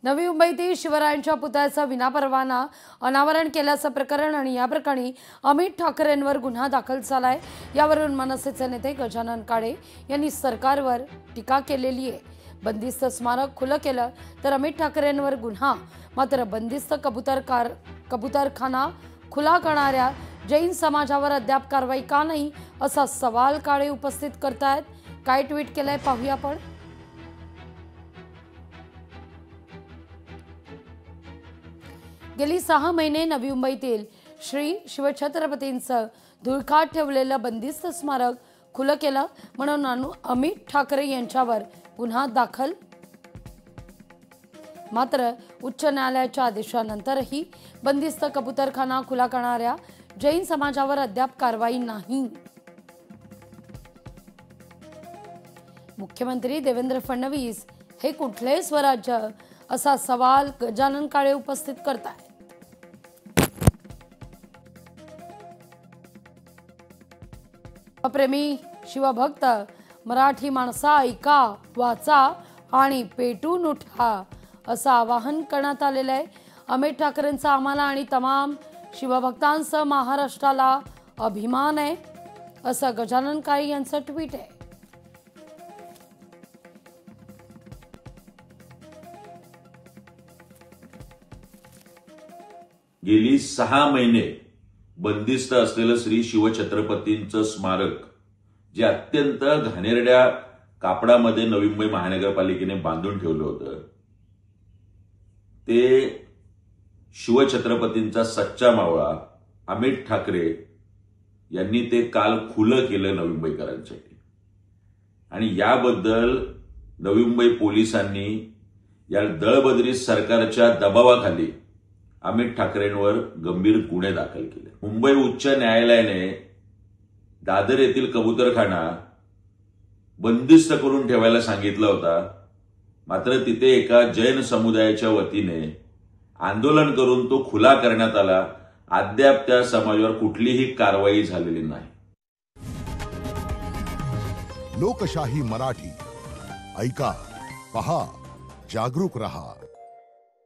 नवी मुंबईतील शिवरायांच्या पुतळ्याचं विनापरवाना अनावरण केल्याचं प्रकरण आणि या प्रकरणी अमित ठाकरेंवर गुन्हा दाखल झालाय। यावरून मनसेचे नेते गजानन काळे यांनी सरकारवर टीका केलेली आहे। बंदिस्त स्मारक खुलं केलं तर अमित ठाकरेंवर गुन्हा, मात्र बंदिस्त कबूतरखाना खुला करणाऱ्या जैन समाजावर अद्याप कारवाई का नाही असा सवाल काळे उपस्थित करतायत। काय ट्विट केलंय पाहूया आपण। गेली 6 महिने नवी मुंबईतील श्री शिवछत्रपतींचं धुळकात ठेवलेलं बंदिस्त स्मारक खुलं केलं म्हणून अमित ठाकरे यांच्यावर गुन्हा दाखल। मात्र उच्च न्यायालयाच्या आदेशानंतरही बंदिस्त कबूतरखाना खुला करणाऱ्या जैन समाजावर अद्याप कारवाई नाही। मुख्यमंत्री देवेंद्र फडणवीस हे कुठले स्वराज्य असा सवाल गजानन काळे उपस्थित करतात। प्रेमी शिवभक्त मराठी माणसा ऐका, वाचा आणि पेटून उठा असं आवाहन करण्यात आलेलं आहे। अमित ठाकरेंचा आम्हाला आणि तमाम शिवभक्तांसह महाराष्ट्राला अभिमान आहे असं गजानन काळे यांचं ट्विट आहे। गेली 6 महिने बंदिस्त असलेलं श्री शिवछत्रपतींचं स्मारक जे अत्यंत घाणेरड्या कापडामध्ये नवी मुंबई महानगरपालिकेने बांधून ठेवलं होतं, ते शिवछत्रपतींचा सच्चा मावळा अमित ठाकरे यांनी ते काल खुलं केलं नवी मुंबईकरांसाठी। आणि याबद्दल नवी मुंबई पोलिसांनी या दळबद्री सरकारच्या दबावाखाली अमित ठाकरेंवर गंभीर गुन्हे दाखल केले। मुंबई उच्च न्यायालयाने दादर येथील कबूतरखाना बंदिस्त करून ठेवायला सांगितला होता, मात्र तिथे एका जैन समुदायाच्या वतीने आंदोलन करून तो खुला करण्यात आला। अद्याप त्या समाजावर कुठलीही कारवाई झालेली नाही। लोकशाही मराठी ऐका, पहा, जागरूक रहा।